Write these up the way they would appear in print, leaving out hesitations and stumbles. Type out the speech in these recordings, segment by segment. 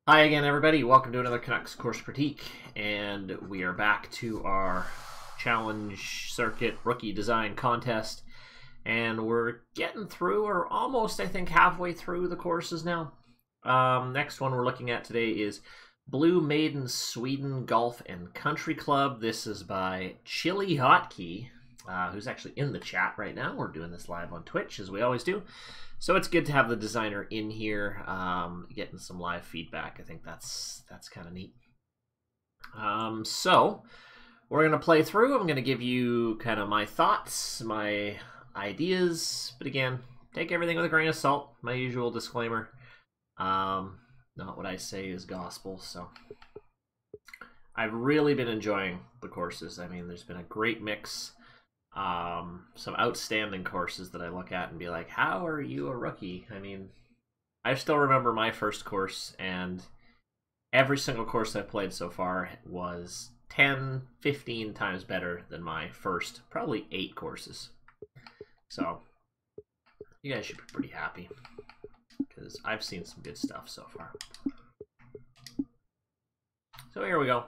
Hi again, everybody. Welcome to another Canucks course critique, and we are back to our challenge circuit rookie design contest, and we're getting through, or almost, I think, halfway through the courses now. Next one we're looking at today is Blue Maiden Sweden Golf and Country Club. This is by chilihotkey, who's actually in the chat right now. We're doing this live on Twitch, as we always do. So it's good to have the designer in here, getting some live feedback. I think that's kind of neat. So we're going to play through. I'm going to give you kind of my thoughts, my ideas. But again, take everything with a grain of salt. My usual disclaimer. Not what I say is gospel. So I've really been enjoying the courses. I mean, there's been a great mix. Some outstanding courses that I look at and be like, how are you a rookie? I mean, I still remember my first course, and every single course I've played so far was 10, 15 times better than my first, probably 8 courses. So, you guys should be pretty happy, because I've seen some good stuff so far. So here we go.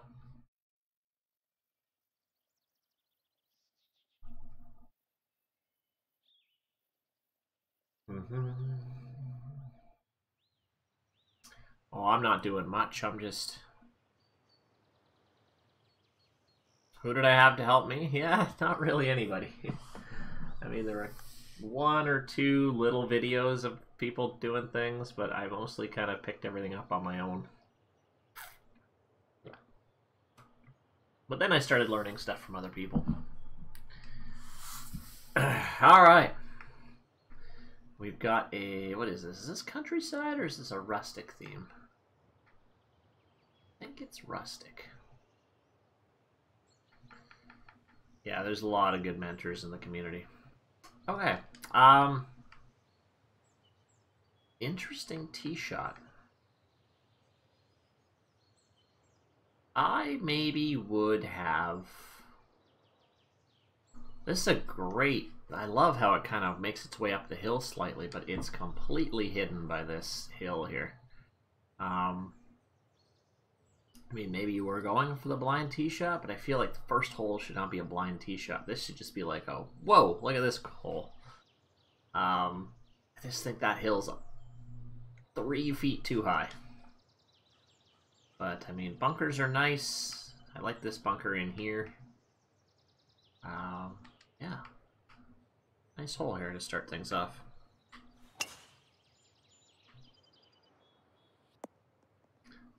Oh, I'm not doing much. I'm just... Who did I have to help me? Yeah, not really anybody. I mean, there were 1 or 2 little videos of people doing things, but I mostly kind of picked everything up on my own. But then I started learning stuff from other people. All right. We've got a... What is this? Is this countryside or is this a rustic theme? I think it's rustic. Yeah, there's a lot of good mentors in the community. Okay. Interesting tee shot. I maybe would have... This is a great... I love how it kind of makes its way up the hill slightly, but it's completely hidden by this hill here. I mean, maybe you were going for the blind tee shot, but I feel like the first hole should not be a blind tee shot. This should just be like, oh, whoa, look at this hole. I just think that hill's 3 feet too high. But, I mean, bunkers are nice. I like this bunker in here. Yeah. Nice hole here to start things off.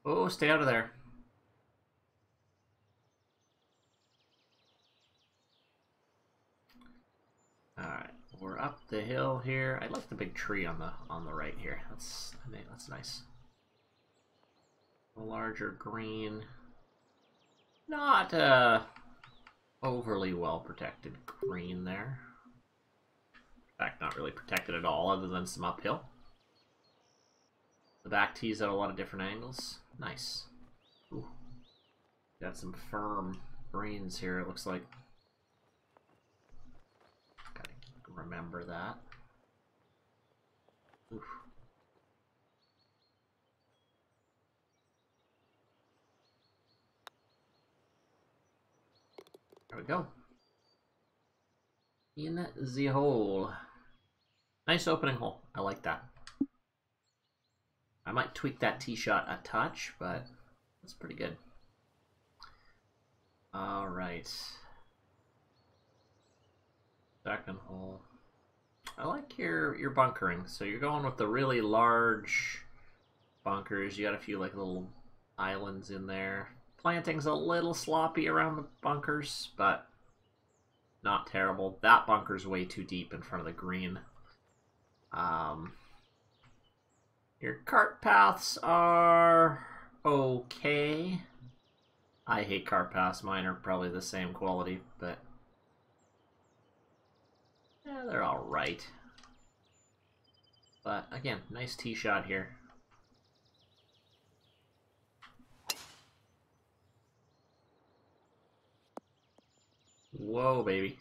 Oh, stay out of there. Alright, we're up the hill here. I like the big tree on the right here. That's nice. A larger green. Not overly well protected green there. In fact, not really protected at all, other than some uphill. The back tee's at a lot of different angles. Nice. Ooh. Got some firm greens here, it looks like. Gotta remember that. Oof. There we go. In the hole. Nice opening hole. I like that. I might tweak that tee shot a touch, but that's pretty good. All right. Second hole. I like your bunkering. So you're going with the really large bunkers. You got a few like little islands in there. Planting's a little sloppy around the bunkers, but not terrible. That bunker's way too deep in front of the green. Your cart paths are okay. I hate cart paths. Mine are probably the same quality, but yeah, they're all right. But again, nice tee shot here. Whoa, baby.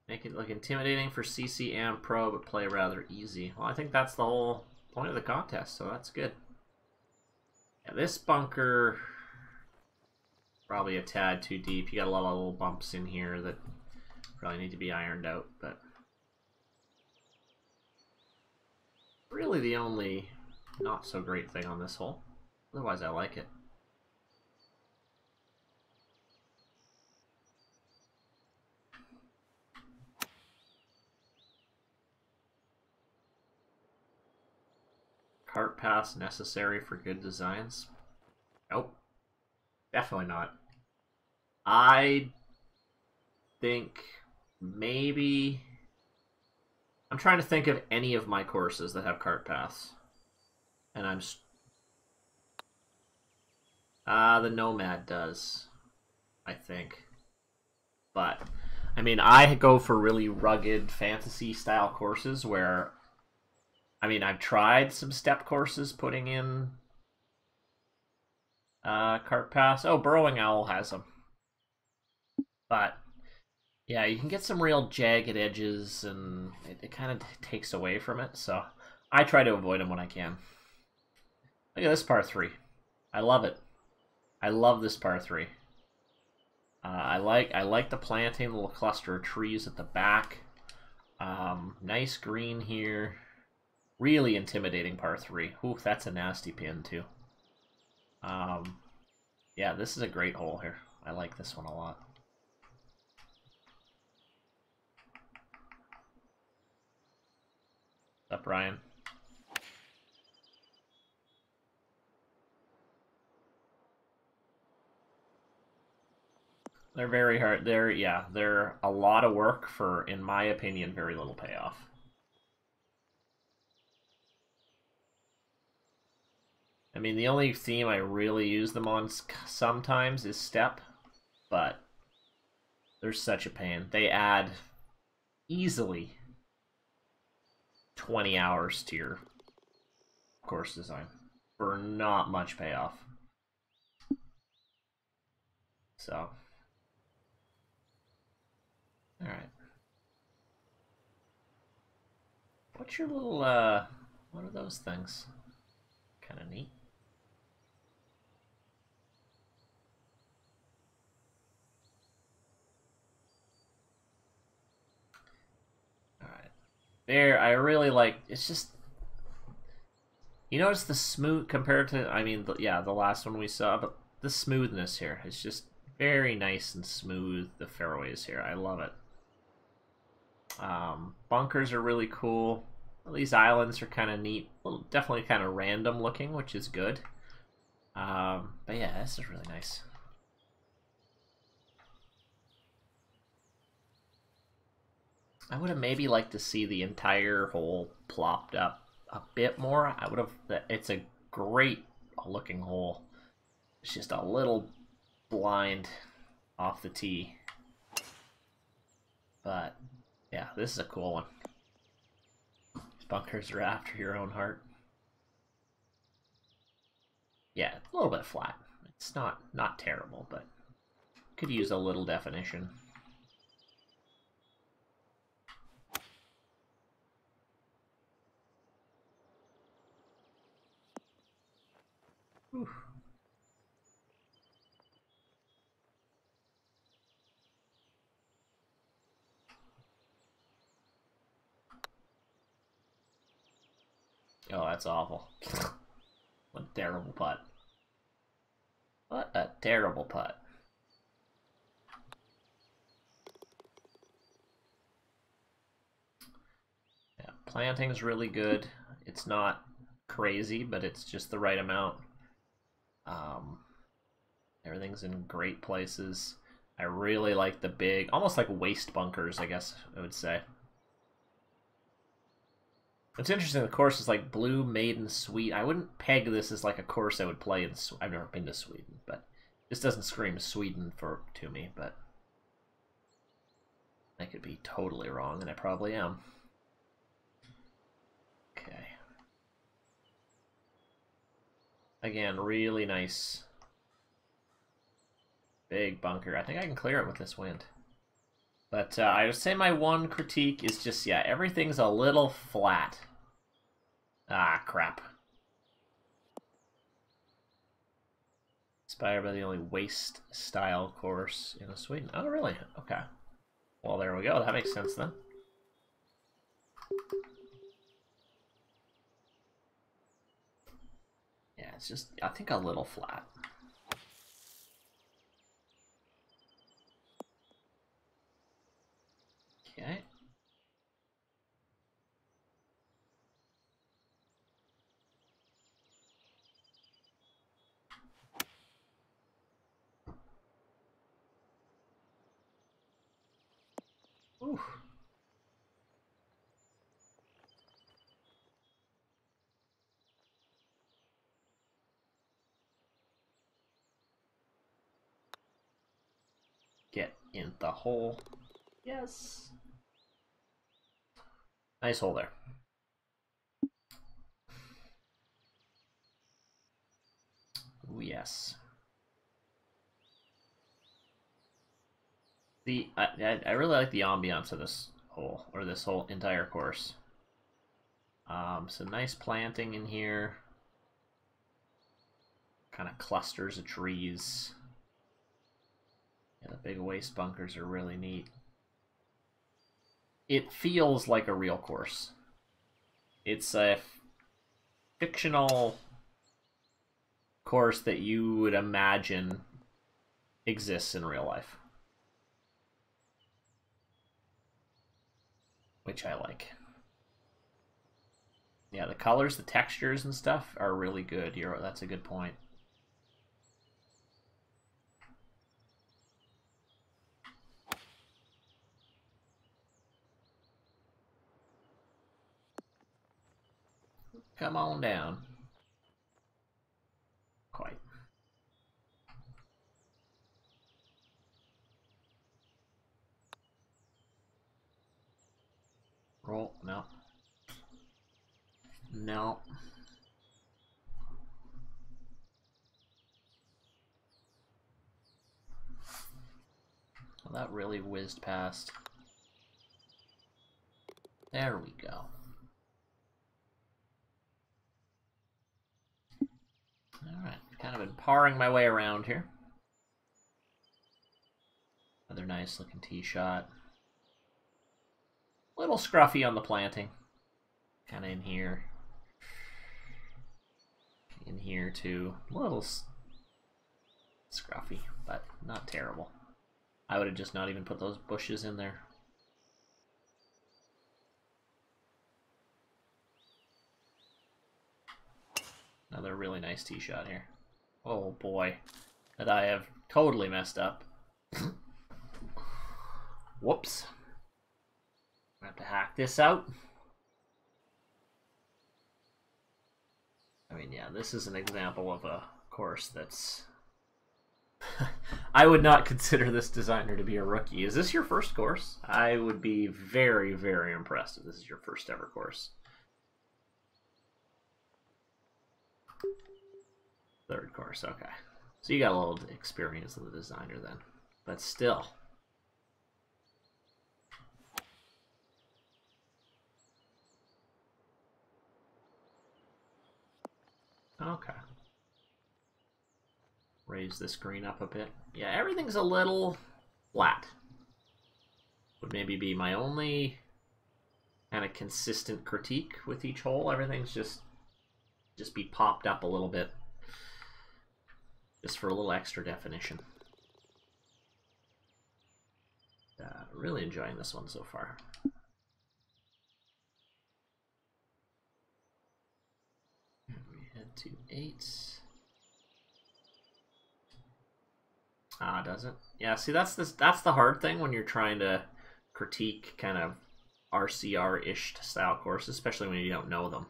Make it look intimidating for CC and Pro, but play rather easy. Well, I think that's the whole point of the contest, so that's good. Yeah, this bunker probably a tad too deep. You got a lot of little bumps in here that probably need to be ironed out, but really the only not so great thing on this hole. Otherwise, I like it. Cart paths necessary for good designs? Nope. Definitely not. I think maybe... I'm trying to think of any of my courses that have cart paths. And I'm... the Nomad does, I think. But, I mean, I go for really rugged fantasy-style courses where... I mean, I've tried some step courses putting in cart paths. Oh, Burrowing Owl has them. But, yeah, you can get some real jagged edges, and it kind of takes away from it. So, I try to avoid them when I can. Look at this par 3. I love it. I love this par 3. I like the planting, the little cluster of trees at the back. Nice green here. Really intimidating par 3. Ooh, that's a nasty pin too. Yeah, this is a great hole here. I like this one a lot. What's up, Ryan? They're very hard. They're a lot of work for, in my opinion, very little payoff. I mean, the only theme I really use them on sometimes is step, but they're such a pain. They add easily 20 hours to your course design for not much payoff. So, all right. What's your little, what are those things? Kind of neat. There, I really like, it's just, you notice the smooth, compared to, I mean, yeah, the last one we saw, but the smoothness here is just very nice and smooth, the fairways here. I love it. Bunkers are really cool. These islands are kind of neat. Definitely kind of random looking, which is good. But yeah, this is really nice. I would have maybe liked to see the entire hole plopped up a bit more. I would have. It's a great looking hole. It's just a little blind off the tee. But yeah, this is a cool one. These bunkers are after your own heart. Yeah, a little bit flat. It's not terrible, but could use a little definition. Whew. Oh, that's awful. What a terrible putt. What a terrible putt. Yeah, planting's really good. It's not crazy, but it's just the right amount. Everything's in great places. I really like the big, almost like waist bunkers, I guess I would say. It's interesting, the course is like Blue, Maiden, Sweet. I wouldn't peg this as like a course I would play in. I've never been to Sweden, but this doesn't scream Sweden to me, but I could be totally wrong, and I probably am. Okay. Again, really nice. Big bunker. I think I can clear it with this wind. But I would say my one critique is just, yeah, everything's a little flat. Ah, crap. crap. Inspired by the only waste-style course in Sweden. Oh, really? Okay. Well, there we go. That makes sense then. Yeah, it's just, I think, a little flat. Okay. Ooh. Get in the hole. Yes. Nice hole there. Ooh, yes. I really like the ambiance of this hole, or this whole entire course. Some nice planting in here. Kind of clusters of trees. Yeah, the big waste bunkers are really neat. It feels like a real course. It's a fictional course that you would imagine exists in real life. Which I like. Yeah, the colors, the textures and stuff are really good. That's a good point. Come on down. Quite. Roll. No. No. Well, that really whizzed past. There we go. Alright, kind of been paring my way around here. Another nice looking tee shot. A little scruffy on the planting. Kind of in here. In here too. A little scruffy, but not terrible. I would have just not even put those bushes in there. Another really nice tee shot here. Oh boy, that I have totally messed up. Whoops. I have to hack this out. I mean, yeah, this is an example of a course that's... I would not consider this designer to be a rookie. Is this your first course? I would be very, very impressed if this is your first ever course. Third course, okay. So you got a little experience as a designer then. But still. Okay. Raise this green up a bit. Yeah, everything's a little flat. Would maybe be my only kind of consistent critique with each hole. Everything's just be popped up a little bit. Just for a little extra definition. Really enjoying this one so far. And we head to 8. Ah, does it? Yeah, see, that's the hard thing when you're trying to critique kind of RCR-ish style courses, especially when you don't know them.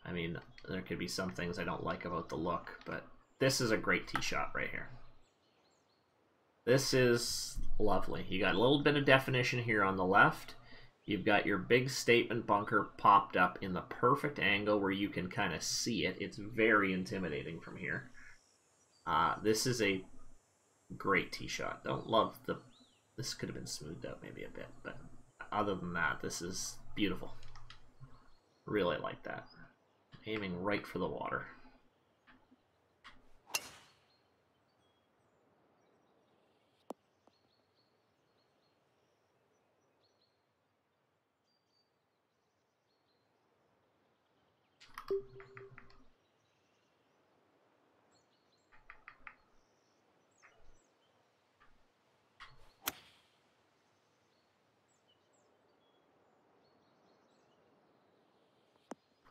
I mean, there could be some things I don't like about the look, but this is a great tee shot right here. This is lovely. You got a little bit of definition here on the left. You've got your big statement bunker popped up in the perfect angle where you can kind of see it. It's very intimidating from here. This is a great tee shot. Don't love the... This could have been smoothed out maybe a bit, but other than that, this is beautiful. Really like that. Aiming right for the water.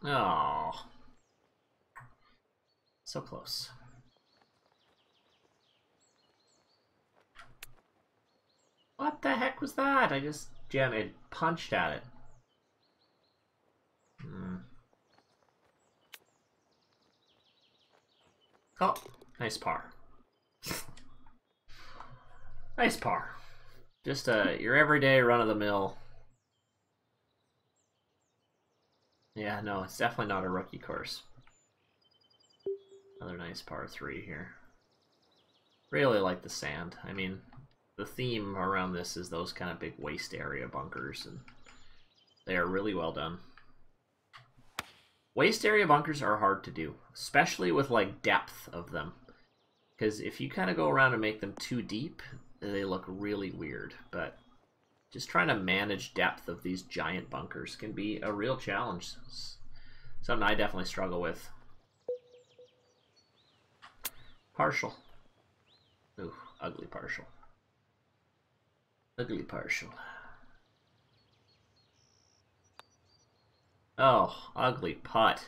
Oh, so close. What the heck was that? I just jammed, punched at it. Oh, nice par. Nice par. Just your everyday run-of-the-mill. Yeah, no, it's definitely not a rookie course. Another nice par 3 here. Really like the sand. I mean, the theme around this is those kind of big waste area bunkers, and they are really well done. Waste area bunkers are hard to do, especially with like depth of them. Because if you kind of go around and make them too deep, they look really weird. But just trying to manage depth of these giant bunkers can be a real challenge. It's something I definitely struggle with. Partial. Ooh, ugly partial. Ugly partial. Oh, ugly putt.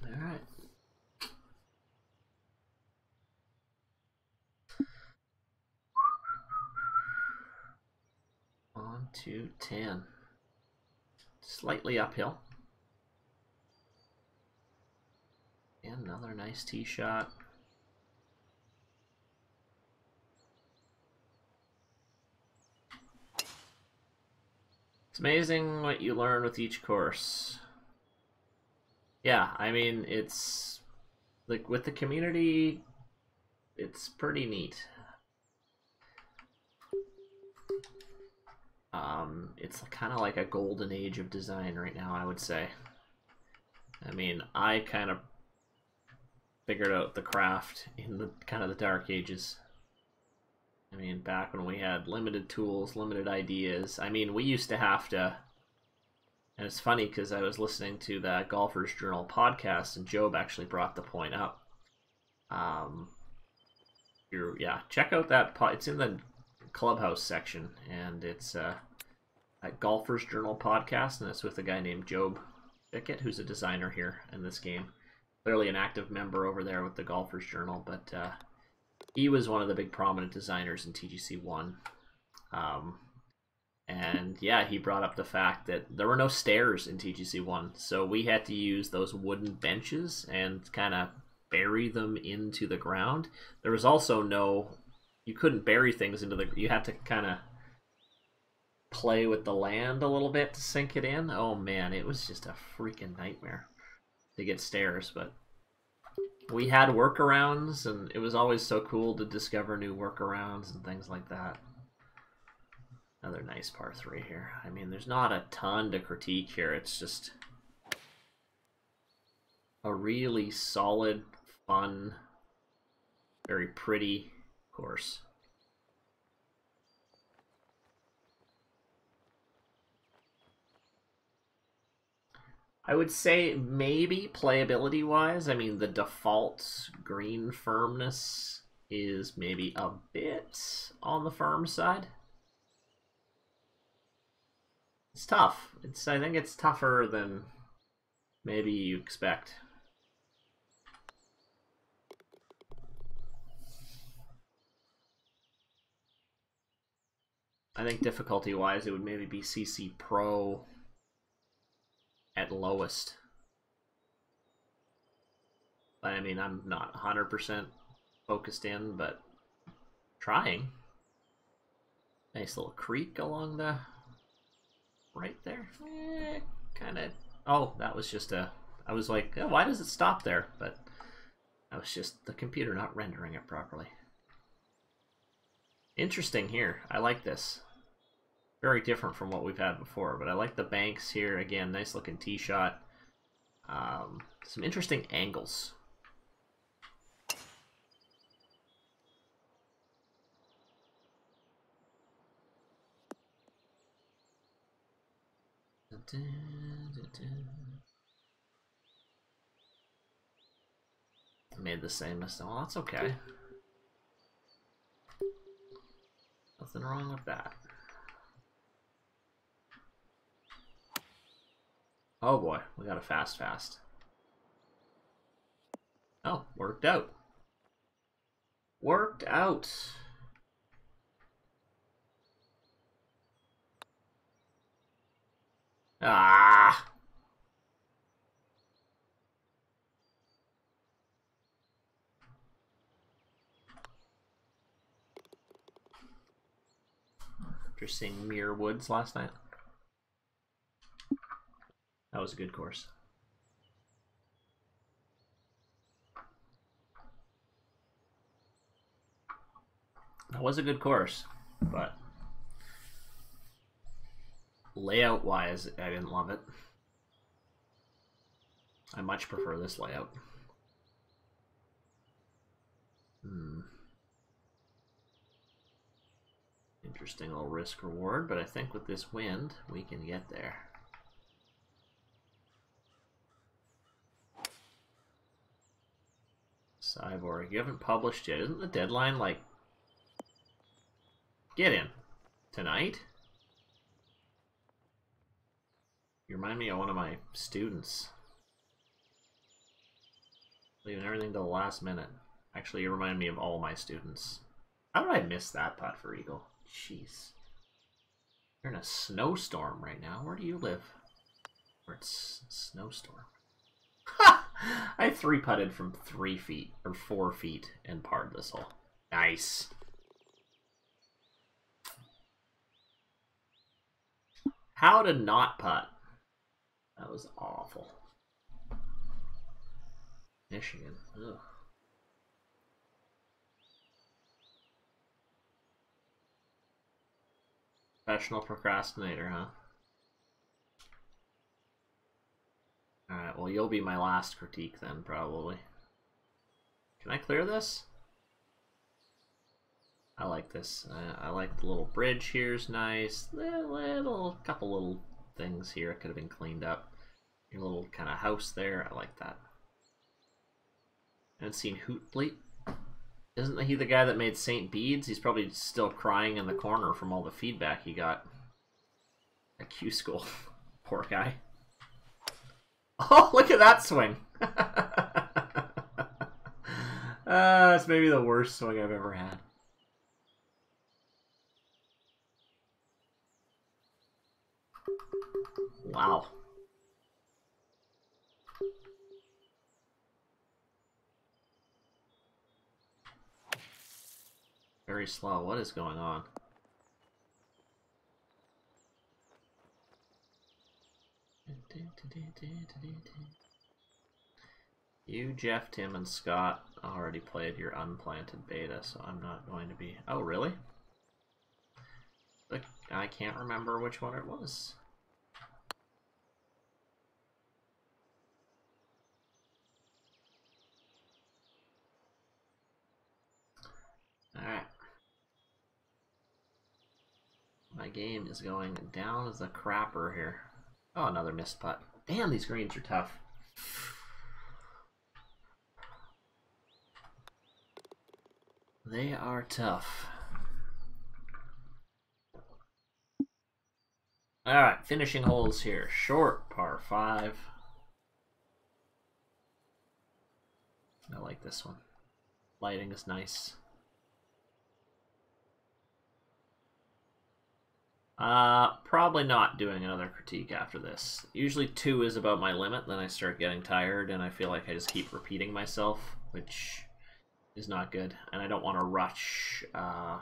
All right. On to 10. Slightly uphill. And another nice tee shot. It's amazing what you learn with each course. Yeah, I mean, it's like with the community, it's pretty neat. It's kind of like a golden age of design right now, I would say. I mean, I kind of figured out the craft in the kind of the dark ages. I mean, back when we had limited tools, limited ideas. I mean, we used to have to, and it's funny because I was listening to the Golfer's Journal podcast, and Job actually brought the point up. Yeah, check out that it's in the Clubhouse section, and it's a Golfer's Journal podcast, and it's with a guy named Job Bickett, who's a designer here in this game. Clearly an active member over there with the Golfer's Journal, but he was one of the big prominent designers in TGC1. And yeah, he brought up the fact that there were no stairs in TGC1, so we had to use those wooden benches and kind of bury them into the ground. There was also you couldn't bury things into you had to kind of play with the land a little bit to sink it in. Oh man, it was just a freaking nightmare to get stairs, but we had workarounds, and it was always so cool to discover new workarounds and things like that. Another nice par 3 here. I mean, there's not a ton to critique here. It's just a really solid, fun, very pretty course. I would say maybe playability wise, I mean, the default green firmness is maybe a bit on the firm side. It's tough. I think it's tougher than maybe you expect. I think difficulty wise, it would maybe be CC Pro at lowest. But I mean, I'm not 100% focused in, but trying. Nice little creek along the right there. Kind of. Oh, that was just I was like, oh, why does it stop there? But that was just the computer not rendering it properly. Interesting here. I like this. Very different from what we've had before, but I like the banks here. Again, nice looking tee shot. Some interesting angles. I made the same mistake. Well, that's okay. Nothing wrong with that. Oh boy, we got a fast. Oh, worked out. Worked out. Ah! After seeing Muir Woods last night. That was a good course. That was a good course, but layout-wise, I didn't love it. I much prefer this layout. Interesting little risk-reward, but I think with this wind, we can get there. Cyborg, you haven't published yet. Isn't the deadline like... Get in. Tonight? You remind me of one of my students. Leaving everything to the last minute. Actually, you remind me of all my students. How did I miss that putt for Eagle? Jeez. You're in a snowstorm right now. Where do you live? Where it's a snowstorm. Ha! I 3-putted from 3 feet, or 4 feet, and parred this hole. Nice. How to not putt. That was awful. Michigan. Ugh. Professional procrastinator, huh? Alright, well, you'll be my last critique then, probably. Can I clear this? I like this. I like the little bridge here's nice. Couple little things here could have been cleaned up. Your little kind of house there, I like that. I haven't seen Hootbleed. Isn't he the guy that made St. Bede's? He's probably still crying in the corner from all the feedback he got at Q School. Poor guy. Oh, look at that swing. That's maybe the worst swing I've ever had. Wow. Very slow. What is going on? You, Jeff, Tim, and Scott already played your unplanted beta, so I'm not going to be... Oh, really? Like, I can't remember which one it was. Alright. My game is going down as a crapper here. Oh, another missed putt. Damn, these greens are tough. They are tough. Alright, finishing holes here. Short, par 5. I like this one. Lighting is nice. Probably not doing another critique after this. Usually 2 is about my limit, then I start getting tired and I feel like I just keep repeating myself, which is not good. And I don't want to rush, I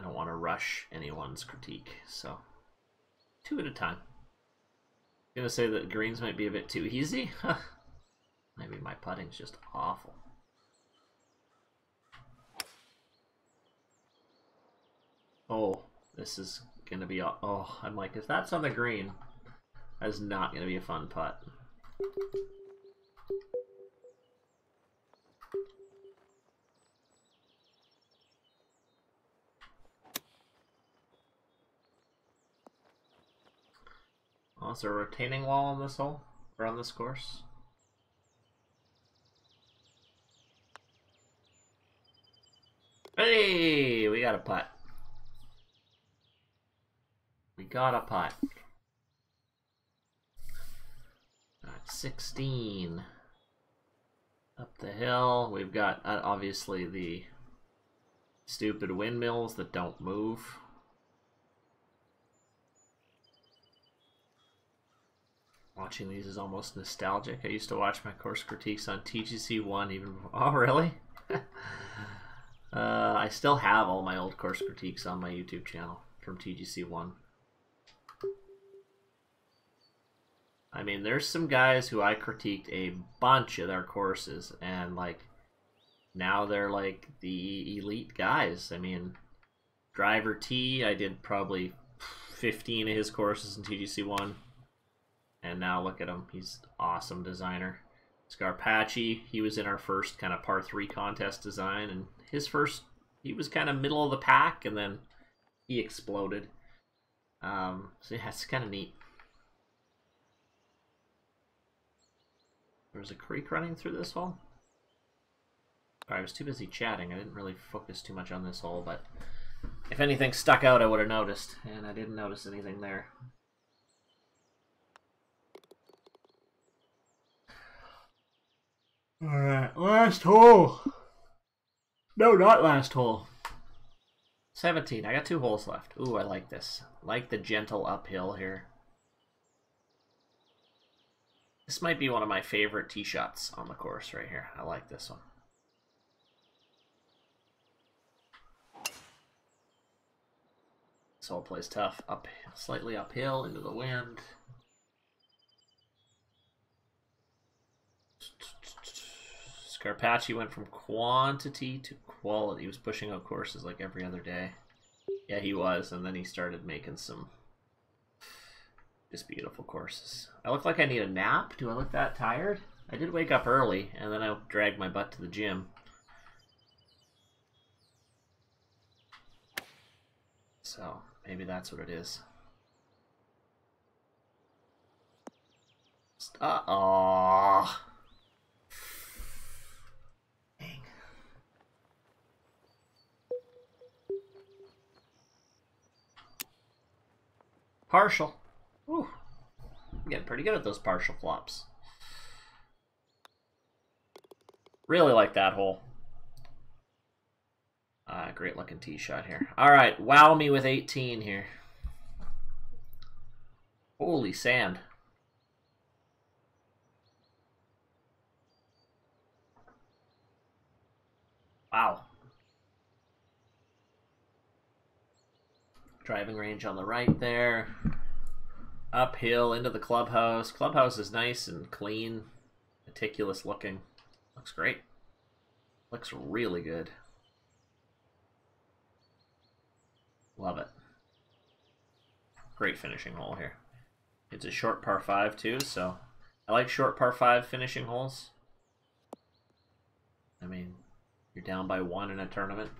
don't want to rush anyone's critique, so 2 at a time. I'm gonna say that greens might be a bit too easy. Maybe my putting's just awful. Oh, this is gonna be. Oh, I'm like, if that's on the green, that's not gonna be a fun putt. Oh, is there a retaining wall on this hole or on this course? Hey, we got a putt. We got a putt. Got 16. Up the hill. We've got obviously the stupid windmills that don't move. Watching these is almost nostalgic. I used to watch my course critiques on TGC1 even before. Oh, really? I still have all my old course critiques on my YouTube channel from TGC1. I mean, there's some guys who I critiqued a bunch of their courses, and like now they're like the elite guys. I mean, Driver T, I did probably 15 of his courses in TGC1, and now look at him. He's an awesome designer. Scarpacci, he was in our first kind of par 3 contest design, and his first, he was kind of middle of the pack, and then he exploded. So yeah, it's kind of neat. There's a creek running through this hole. Sorry, I was too busy chatting. I didn't really focus too much on this hole, but if anything stuck out, I would have noticed, and I didn't notice anything there. Alright, last hole. No, not last hole. 17. I got 2 holes left. Ooh, I like this. I like the gentle uphill here. This might be one of my favorite tee shots on the course right here. I like this one. This hole plays tough. Up, slightly uphill into the wind. Scarpacci went from quantity to quality. He was pushing out courses like every other day. Yeah, he was, and then he started making some just beautiful courses. I look like I need a nap. Do I look that tired? I did wake up early, and then I dragged my butt to the gym. So, maybe that's what it is. Uh-oh. Dang. Partial. Ooh. I'm getting pretty good at those partial flops. Really like that hole. Great looking tee shot here. All right, wow me with 18 here. Holy sand. Wow. Driving range on the right there. Uphill into the clubhouse. Clubhouse is nice and clean, meticulous looking. Looks great. Looks really good. Love it. Great finishing hole here. It's a short par 5 too, so I like short par 5 finishing holes. I mean, you're down by 1 in a tournament.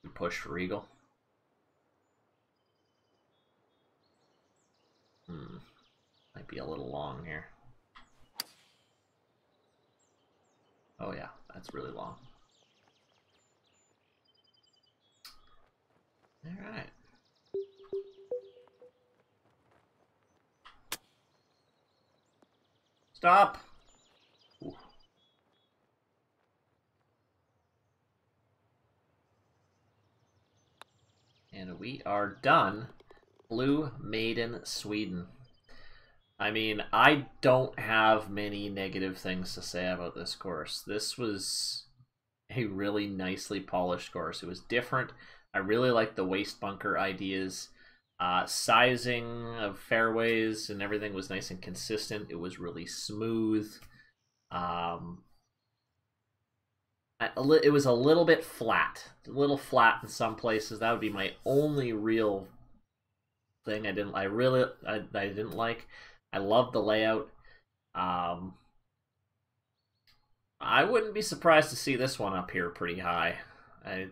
You push for eagle. Might be a little long here. Oh yeah, that's really long. All right. Stop. Ooh. And we are done. Blue Maiden, Sweden. I mean, I don't have many negative things to say about this course. This was a really nicely polished course. It was different. I really like the waist bunker ideas. Sizing of fairways and everything was nice and consistent. It was really smooth. It was a little bit flat. A little flat in some places. That would be my only real thing I didn't like. I loved the layout. I wouldn't be surprised to see this one up here pretty high.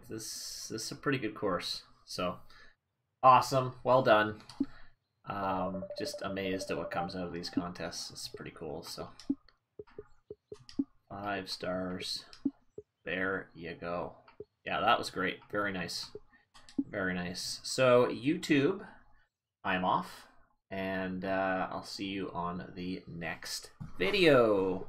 This is a pretty good course. So awesome, well done. Just amazed at what comes out of these contests. It's pretty cool. So 5 stars. There you go. Yeah, that was great. Very nice. Very nice. So YouTube, I'm off, and I'll see you on the next video.